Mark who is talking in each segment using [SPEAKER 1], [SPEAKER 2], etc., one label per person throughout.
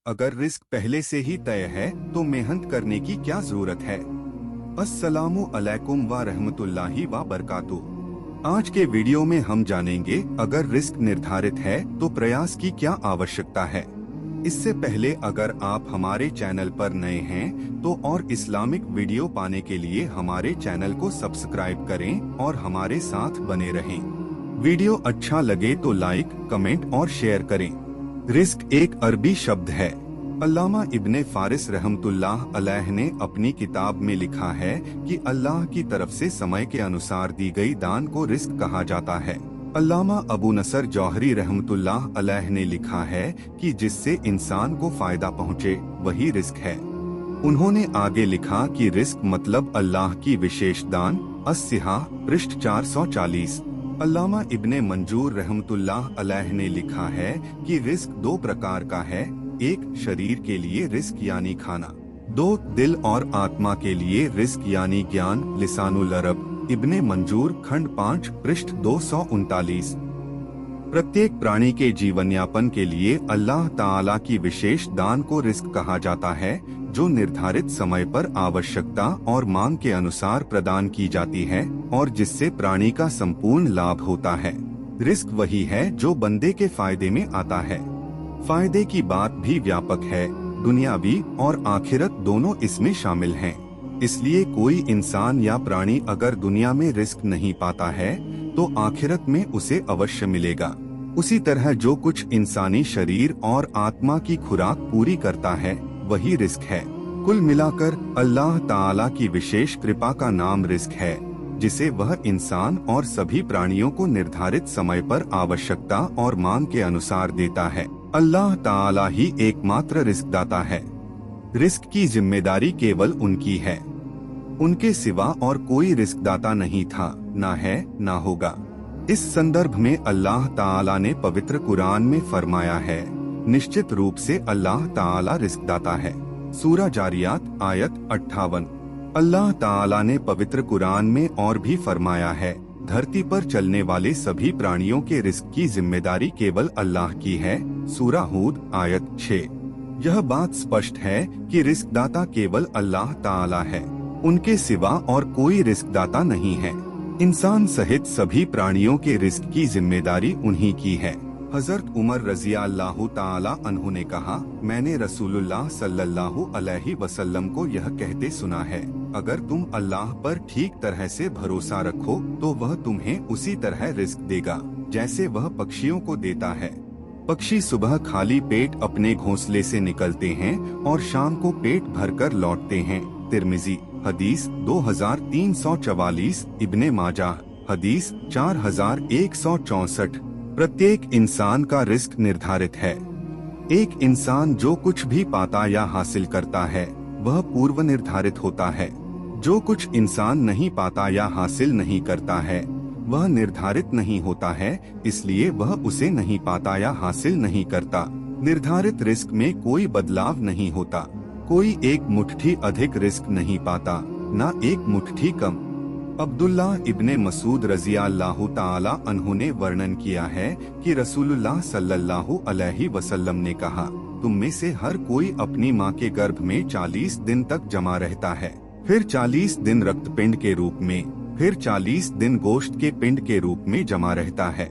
[SPEAKER 1] अगर रिस्क पहले से ही तय है तो मेहनत करने की क्या जरूरत है। अस्सलामु अलैकुम व रहमतुल्लाहि व बरकातुहू। आज के वीडियो में हम जानेंगे अगर रिस्क निर्धारित है तो प्रयास की क्या आवश्यकता है। इससे पहले अगर आप हमारे चैनल पर नए हैं तो और इस्लामिक वीडियो पाने के लिए हमारे चैनल को सब्सक्राइब करें और हमारे साथ बने रहें। वीडियो अच्छा लगे तो लाइक, कमेंट और शेयर करें। रिस्क एक अरबी शब्द है। अल्लामा इब्ने फारिस रहमतुल्लाह अलैह ने अपनी किताब में लिखा है कि अल्लाह की तरफ से समय के अनुसार दी गई दान को रिस्क कहा जाता है। अल्लामा अबू नसर जौहरी रहमतुल्लाह अलैह ने लिखा है कि जिससे इंसान को फायदा पहुँचे वही रिस्क है। उन्होंने आगे लिखा कि रिस्क मतलब अल्लाह की विशेष दान। अस्सिहा पृष्ठ 440। अल्लामा इब्ने मंजूर रहमतुल्लाह अलैह ने लिखा है कि रिस्क दो प्रकार का है। एक, शरीर के लिए रिस्क यानी खाना। दो, दिल और आत्मा के लिए रिस्क यानी ज्ञान। लिसानुल अरब इब्ने मंजूर खंड 5 पृष्ठ 239। प्रत्येक प्राणी के जीवन यापन के लिए अल्लाह ताला की विशेष दान को रिस्क कहा जाता है, जो निर्धारित समय पर आवश्यकता और मांग के अनुसार प्रदान की जाती है और जिससे प्राणी का संपूर्ण लाभ होता है। रिस्क वही है जो बंदे के फायदे में आता है। फायदे की बात भी व्यापक है, दुनियावी और आखिरत दोनों इसमें शामिल हैं। इसलिए कोई इंसान या प्राणी अगर दुनिया में रिस्क नहीं पाता है तो आखिरत में उसे अवश्य मिलेगा। उसी तरह जो कुछ इंसानी शरीर और आत्मा की खुराक पूरी करता है वही रिस्क है। कुल मिलाकर अल्लाह ताला की विशेष कृपा का नाम रिस्क है, जिसे वह इंसान और सभी प्राणियों को निर्धारित समय पर आवश्यकता और मांग के अनुसार देता है। अल्लाह ताला ही एकमात्र रिस्क दाता है। रिस्क की जिम्मेदारी केवल उनकी है। उनके सिवा और कोई रिस्क दाता नहीं था, ना है, ना होगा। इस संदर्भ में अल्लाह ताला ने पवित्र कुरान में फरमाया है, निश्चित रूप से अल्लाह ताला रिस्क दाता है। सूरा जारियात आयत 58। अल्लाह ताला ने पवित्र कुरान में और भी फरमाया है, धरती पर चलने वाले सभी प्राणियों के रिस्क की जिम्मेदारी केवल अल्लाह की है। सूरा हूद आयत 6। यह बात स्पष्ट है कि रिस्क दाता केवल अल्लाह ताला है, उनके सिवा और कोई रिस्क दाता नहीं है। इंसान सहित सभी प्राणियों के रिस्क की जिम्मेदारी उन्हीं की है। हजरत उमर रज़ियल्लाहु ताला अन्हु ने कहा, मैंने रसूलुल्लाह सल्लल्लाहु अलैहि वसल्लम को यह कहते सुना है, अगर तुम अल्लाह पर ठीक तरह से भरोसा रखो तो वह तुम्हें उसी तरह रिस्क देगा जैसे वह पक्षियों को देता है। पक्षी सुबह खाली पेट अपने घोंसले से निकलते हैं और शाम को पेट भरकर लौटते हैं। तिर्मिजी हदीस 2344। इब्ने माजाह हदीस 4164। प्रत्येक इंसान का रिस्क निर्धारित है। एक इंसान जो कुछ भी पाता या हासिल करता है वह पूर्व निर्धारित होता है। जो कुछ इंसान नहीं पाता या हासिल नहीं करता है वह निर्धारित नहीं होता है, इसलिए वह उसे नहीं पाता या हासिल नहीं करता। निर्धारित रिस्क में कोई बदलाव नहीं होता। कोई एक मुट्ठी अधिक रिस्क नहीं पाता, न एक मुट्ठी कम। अब्दुल्ला इब्ने मसूद रज़ियल्लाहु ताला अन्हु ने वर्णन किया है कि रसूलुल्लाह सल्लल्लाहु अलैहि वसल्लम ने कहा, तुम में से हर कोई अपनी माँ के गर्भ में 40 दिन तक जमा रहता है, फिर 40 दिन रक्तपिंड के रूप में, फिर 40 दिन गोश्त के पिंड के रूप में जमा रहता है।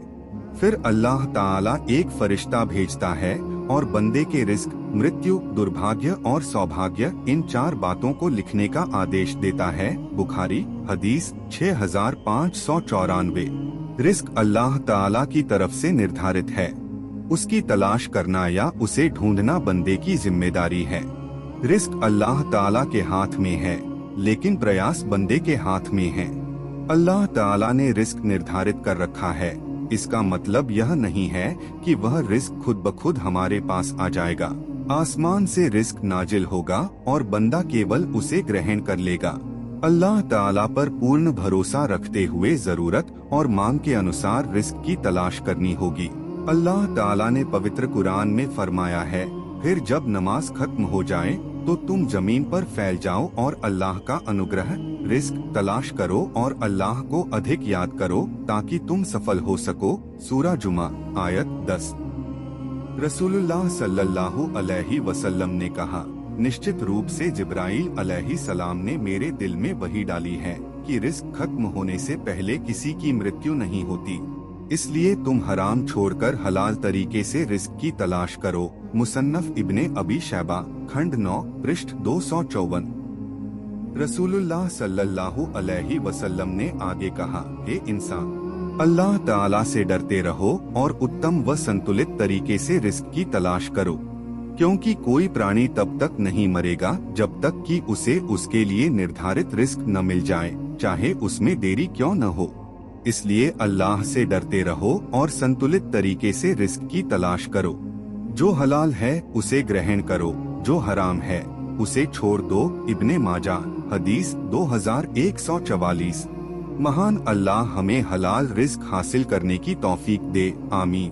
[SPEAKER 1] फिर अल्लाह ताला एक फरिश्ता भेजता है और बंदे के रिस्क, मृत्यु, दुर्भाग्य और सौभाग्य, इन 4 बातों को लिखने का आदेश देता है। बुखारी हदीस 6594। रिस्क अल्लाह ताला की तरफ से निर्धारित है। उसकी तलाश करना या उसे ढूंढना बंदे की जिम्मेदारी है। रिस्क अल्लाह ताला के हाथ में है, लेकिन प्रयास बंदे के हाथ में है। अल्लाह ताला ने रिस्क निर्धारित कर रखा है, इसका मतलब यह नहीं है कि वह रिस्क खुद ब खुद हमारे पास आ जाएगा। आसमान से रिस्क नाजिल होगा और बंदा केवल उसे ग्रहण कर लेगा। अल्लाह ताला पर पूर्ण भरोसा रखते हुए जरूरत और मांग के अनुसार रिस्क की तलाश करनी होगी। अल्लाह ताला ने पवित्र कुरान में फरमाया है, फिर जब नमाज खत्म हो जाए तो तुम जमीन पर फैल जाओ और अल्लाह का अनुग्रह रिस्क तलाश करो और अल्लाह को अधिक याद करो ताकि तुम सफल हो सको। सूरा जुमा आयत 10। रसूलुल्लाह सल्लल्लाहु अलैहि वसल्लम ने कहा, निश्चित रूप से जिब्राईल अलैहि सलाम ने मेरे दिल में वही डाली है कि रिस्क खत्म होने से पहले किसी की मृत्यु नहीं होती, इसलिए तुम हराम छोड़कर हलाल तरीके से रिस्क की तलाश करो। मुसन्नफ इब्ने अबी शैबा खंड 9 पृष्ठ 254। रसूलुल्लाह सल्लल्लाहु अलैहि वसल्लम ने आगे कहा, हे इंसान, अल्लाह ताला से डरते रहो और उत्तम व संतुलित तरीके से रिस्क की तलाश करो, क्योंकि कोई प्राणी तब तक नहीं मरेगा जब तक कि उसे उसके लिए निर्धारित रिस्क न मिल जाए, चाहे उसमें देरी क्यों न हो। इसलिए अल्लाह से डरते रहो और संतुलित तरीके से रिस्क की तलाश करो। जो हलाल है उसे ग्रहण करो, जो हराम है उसे छोड़ दो। इब्ने माजा हदीस 2144। महान अल्लाह हमें हलाल रिस्क हासिल करने की तौफीक दे, आमीन।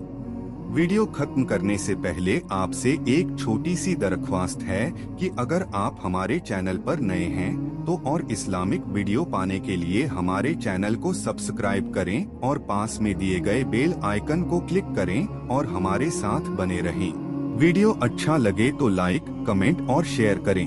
[SPEAKER 1] वीडियो खत्म करने से पहले आपसे एक छोटी सी दरख्वास्त है कि अगर आप हमारे चैनल पर नए हैं तो और इस्लामिक वीडियो पाने के लिए हमारे चैनल को सब्सक्राइब करें और पास में दिए गए बेल आइकन को क्लिक करें और हमारे साथ बने रहें। वीडियो अच्छा लगे तो लाइक, कमेंट और शेयर करें।